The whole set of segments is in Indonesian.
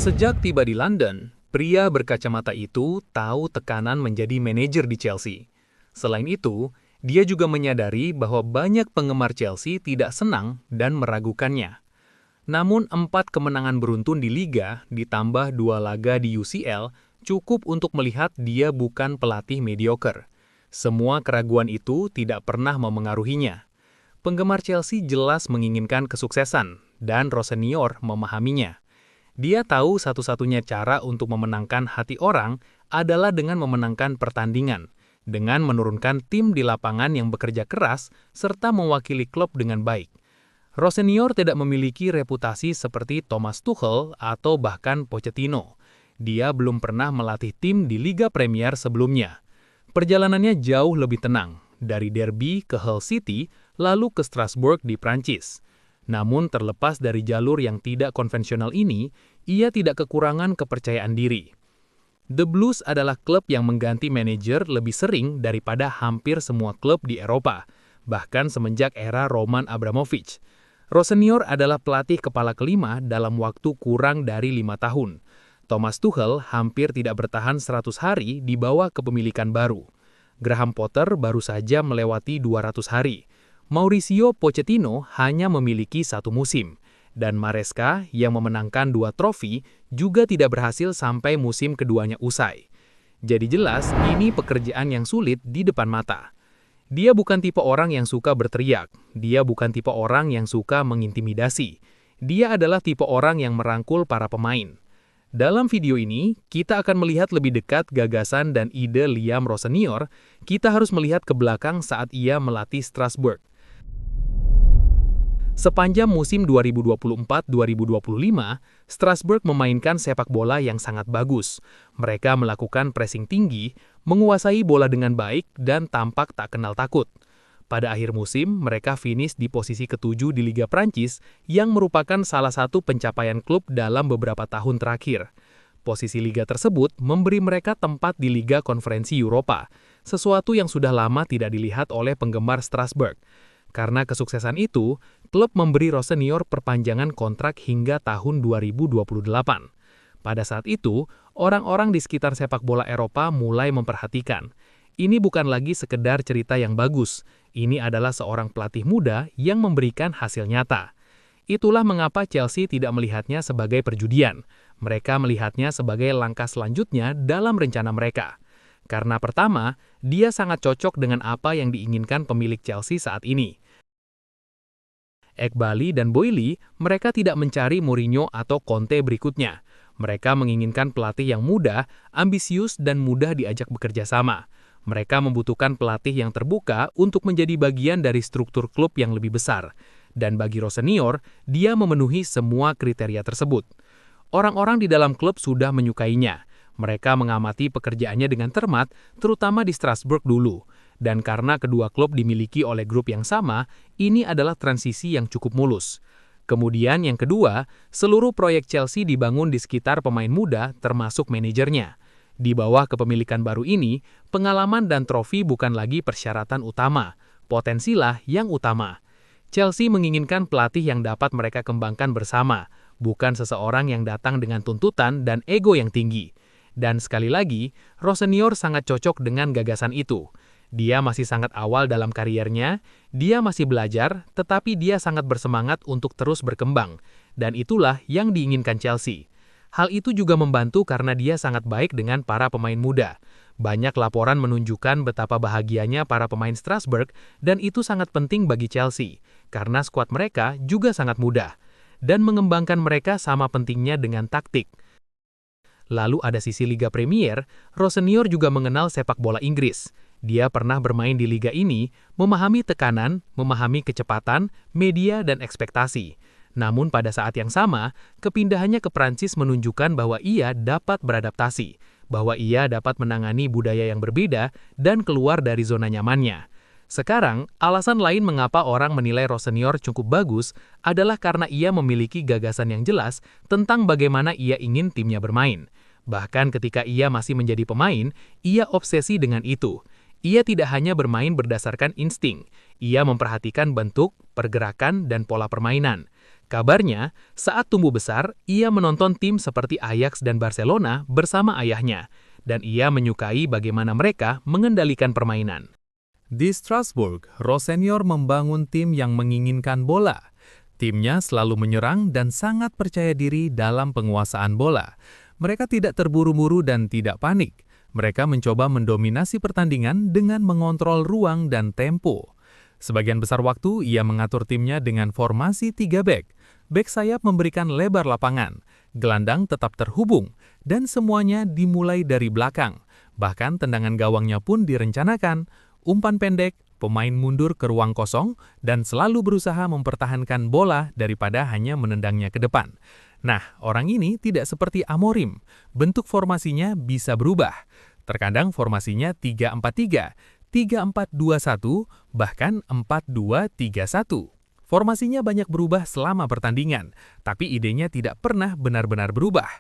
Sejak tiba di London, pria berkacamata itu tahu tekanan menjadi manajer di Chelsea. Selain itu, dia juga menyadari bahwa banyak penggemar Chelsea tidak senang dan meragukannya. Namun 4 kemenangan beruntun di Liga ditambah 2 laga di UCL cukup untuk melihat dia bukan pelatih mediocre. Semua keraguan itu tidak pernah memengaruhinya. Penggemar Chelsea jelas menginginkan kesuksesan, dan Rosenior memahaminya. Dia tahu satu-satunya cara untuk memenangkan hati orang adalah dengan memenangkan pertandingan, dengan menurunkan tim di lapangan yang bekerja keras serta mewakili klub dengan baik. Rosenior tidak memiliki reputasi seperti Thomas Tuchel atau bahkan Pochettino. Dia belum pernah melatih tim di Liga Premier sebelumnya. Perjalanannya jauh lebih tenang, dari Derby ke Hull City, lalu ke Strasbourg di Prancis. Namun terlepas dari jalur yang tidak konvensional ini, ia tidak kekurangan kepercayaan diri. The Blues adalah klub yang mengganti manajer lebih sering daripada hampir semua klub di Eropa, bahkan semenjak era Roman Abramovich. Rosenior adalah pelatih kepala kelima dalam waktu kurang dari 5 tahun. Thomas Tuchel hampir tidak bertahan 100 hari di bawah kepemilikan baru. Graham Potter baru saja melewati 200 hari. Mauricio Pochettino hanya memiliki 1 musim. Dan Maresca yang memenangkan 2 trofi juga tidak berhasil sampai musim keduanya usai. Jadi jelas, ini pekerjaan yang sulit di depan mata. Dia bukan tipe orang yang suka berteriak. Dia bukan tipe orang yang suka mengintimidasi. Dia adalah tipe orang yang merangkul para pemain. Dalam video ini, kita akan melihat lebih dekat gagasan dan ide Liam Rosenior. Kita harus melihat ke belakang saat ia melatih Strasbourg. Sepanjang musim 2024-2025, Strasbourg memainkan sepak bola yang sangat bagus. Mereka melakukan pressing tinggi, menguasai bola dengan baik, dan tampak tak kenal takut. Pada akhir musim, mereka finish di posisi ke-7 di Liga Prancis yang merupakan salah satu pencapaian klub dalam beberapa tahun terakhir. Posisi liga tersebut memberi mereka tempat di Liga Konferensi Eropa, sesuatu yang sudah lama tidak dilihat oleh penggemar Strasbourg. Karena kesuksesan itu, klub memberi Rosenior perpanjangan kontrak hingga tahun 2028. Pada saat itu, orang-orang di sekitar sepak bola Eropa mulai memperhatikan. Ini bukan lagi sekedar cerita yang bagus, ini adalah seorang pelatih muda yang memberikan hasil nyata. Itulah mengapa Chelsea tidak melihatnya sebagai perjudian. Mereka melihatnya sebagai langkah selanjutnya dalam rencana mereka. Karena pertama, dia sangat cocok dengan apa yang diinginkan pemilik Chelsea saat ini. Eghbali dan Boehly, mereka tidak mencari Mourinho atau Conte berikutnya. Mereka menginginkan pelatih yang muda, ambisius, dan mudah diajak bekerja sama. Mereka membutuhkan pelatih yang terbuka untuk menjadi bagian dari struktur klub yang lebih besar. Dan bagi Rosenior, dia memenuhi semua kriteria tersebut. Orang-orang di dalam klub sudah menyukainya. Mereka mengamati pekerjaannya dengan cermat, terutama di Strasbourg dulu. Dan karena kedua klub dimiliki oleh grup yang sama, ini adalah transisi yang cukup mulus. Kemudian yang kedua, seluruh proyek Chelsea dibangun di sekitar pemain muda termasuk manajernya. Di bawah kepemilikan baru ini, pengalaman dan trofi bukan lagi persyaratan utama, potensilah yang utama. Chelsea menginginkan pelatih yang dapat mereka kembangkan bersama, bukan seseorang yang datang dengan tuntutan dan ego yang tinggi. Dan sekali lagi, Rosenior sangat cocok dengan gagasan itu. Dia masih sangat awal dalam kariernya, dia masih belajar, tetapi dia sangat bersemangat untuk terus berkembang. Dan itulah yang diinginkan Chelsea. Hal itu juga membantu karena dia sangat baik dengan para pemain muda. Banyak laporan menunjukkan betapa bahagianya para pemain Strasbourg dan itu sangat penting bagi Chelsea, karena skuad mereka juga sangat mudah. Dan mengembangkan mereka sama pentingnya dengan taktik. Lalu ada sisi Liga Premier, Rosenior juga mengenal sepak bola Inggris. Dia pernah bermain di liga ini, memahami tekanan, memahami kecepatan, media, dan ekspektasi. Namun pada saat yang sama, kepindahannya ke Prancis menunjukkan bahwa ia dapat beradaptasi, bahwa ia dapat menangani budaya yang berbeda dan keluar dari zona nyamannya. Sekarang, alasan lain mengapa orang menilai Rosenior cukup bagus adalah karena ia memiliki gagasan yang jelas tentang bagaimana ia ingin timnya bermain. Bahkan ketika ia masih menjadi pemain, ia obsesi dengan itu. Ia tidak hanya bermain berdasarkan insting, ia memperhatikan bentuk, pergerakan, dan pola permainan. Kabarnya, saat tumbuh besar, ia menonton tim seperti Ajax dan Barcelona bersama ayahnya, dan ia menyukai bagaimana mereka mengendalikan permainan. Di Strasbourg, Rosenior membangun tim yang menginginkan bola. Timnya selalu menyerang dan sangat percaya diri dalam penguasaan bola. Mereka tidak terburu-buru dan tidak panik. Mereka mencoba mendominasi pertandingan dengan mengontrol ruang dan tempo. Sebagian besar waktu, ia mengatur timnya dengan formasi 3 back. Back sayap memberikan lebar lapangan, gelandang tetap terhubung, dan semuanya dimulai dari belakang. Bahkan tendangan gawangnya pun direncanakan, umpan pendek, pemain mundur ke ruang kosong, dan selalu berusaha mempertahankan bola daripada hanya menendangnya ke depan. Nah, orang ini tidak seperti Amorim. Bentuk formasinya bisa berubah. Terkadang formasinya 3-4-3, 3-4-2-1, bahkan 4-2-3-1. Formasinya banyak berubah selama pertandingan, tapi idenya tidak pernah benar-benar berubah.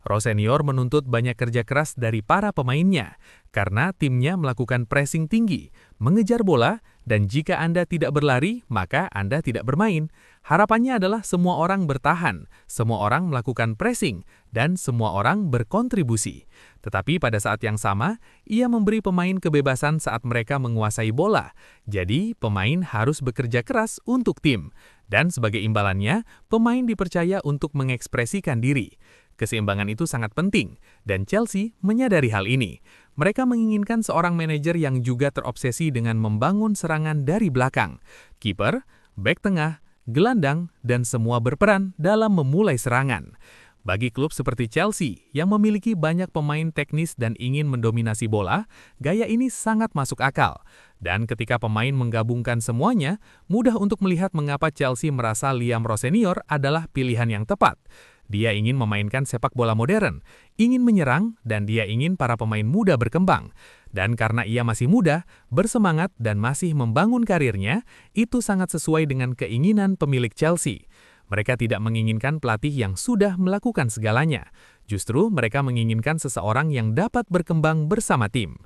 Rosenior menuntut banyak kerja keras dari para pemainnya, karena timnya melakukan pressing tinggi, mengejar bola, dan jika Anda tidak berlari, maka Anda tidak bermain. Harapannya adalah semua orang bertahan, semua orang melakukan pressing, dan semua orang berkontribusi. Tetapi pada saat yang sama, ia memberi pemain kebebasan saat mereka menguasai bola. Jadi, pemain harus bekerja keras untuk tim. Dan sebagai imbalannya, pemain dipercaya untuk mengekspresikan diri. Keseimbangan itu sangat penting, dan Chelsea menyadari hal ini. Mereka menginginkan seorang manajer yang juga terobsesi dengan membangun serangan dari belakang. Kiper, bek tengah, gelandang, dan semua berperan dalam memulai serangan. Bagi klub seperti Chelsea yang memiliki banyak pemain teknis dan ingin mendominasi bola, gaya ini sangat masuk akal. Dan ketika pemain menggabungkan semuanya, mudah untuk melihat mengapa Chelsea merasa Liam Rosenior adalah pilihan yang tepat. Dia ingin memainkan sepak bola modern, ingin menyerang, dan dia ingin para pemain muda berkembang. Dan karena ia masih muda, bersemangat, dan masih membangun karirnya, itu sangat sesuai dengan keinginan pemilik Chelsea. Mereka tidak menginginkan pelatih yang sudah melakukan segalanya. Justru mereka menginginkan seseorang yang dapat berkembang bersama tim.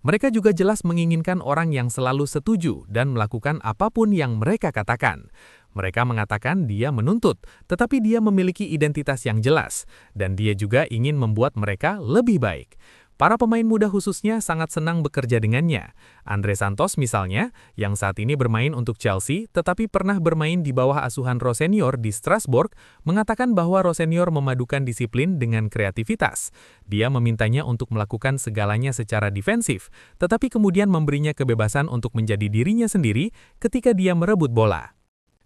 Mereka juga jelas menginginkan orang yang selalu setuju dan melakukan apapun yang mereka katakan. Mereka mengatakan dia menuntut, tetapi dia memiliki identitas yang jelas, dan dia juga ingin membuat mereka lebih baik. Para pemain muda khususnya sangat senang bekerja dengannya. Andre Santos misalnya, yang saat ini bermain untuk Chelsea, tetapi pernah bermain di bawah asuhan Rosenior di Strasbourg, mengatakan bahwa Rosenior memadukan disiplin dengan kreativitas. Dia memintanya untuk melakukan segalanya secara defensif, tetapi kemudian memberinya kebebasan untuk menjadi dirinya sendiri ketika dia merebut bola.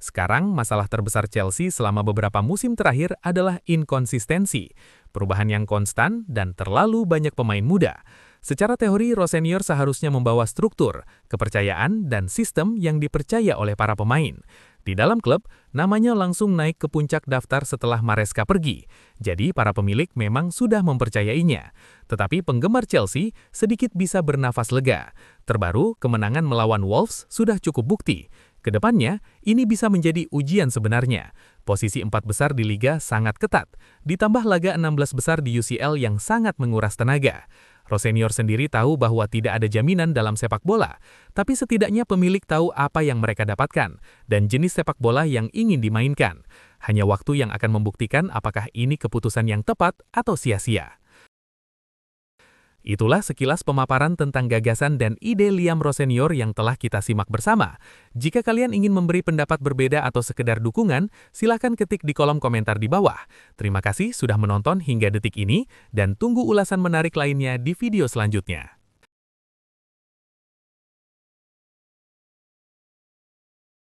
Sekarang, masalah terbesar Chelsea selama beberapa musim terakhir adalah inkonsistensi, perubahan yang konstan, dan terlalu banyak pemain muda. Secara teori, Rosenior seharusnya membawa struktur, kepercayaan, dan sistem yang dipercaya oleh para pemain. Di dalam klub, namanya langsung naik ke puncak daftar setelah Maresca pergi. Jadi, para pemilik memang sudah mempercayainya. Tetapi penggemar Chelsea sedikit bisa bernafas lega. Terbaru, kemenangan melawan Wolves sudah cukup bukti. Kedepannya, ini bisa menjadi ujian sebenarnya. Posisi 4 besar di Liga sangat ketat, ditambah laga 16 besar di UCL yang sangat menguras tenaga. Rosenior sendiri tahu bahwa tidak ada jaminan dalam sepak bola, tapi setidaknya pemilik tahu apa yang mereka dapatkan dan jenis sepak bola yang ingin dimainkan. Hanya waktu yang akan membuktikan apakah ini keputusan yang tepat atau sia-sia. Itulah sekilas pemaparan tentang gagasan dan ide Liam Rosenior yang telah kita simak bersama. Jika kalian ingin memberi pendapat berbeda atau sekedar dukungan, silakan ketik di kolom komentar di bawah. Terima kasih sudah menonton hingga detik ini, dan tunggu ulasan menarik lainnya di video selanjutnya.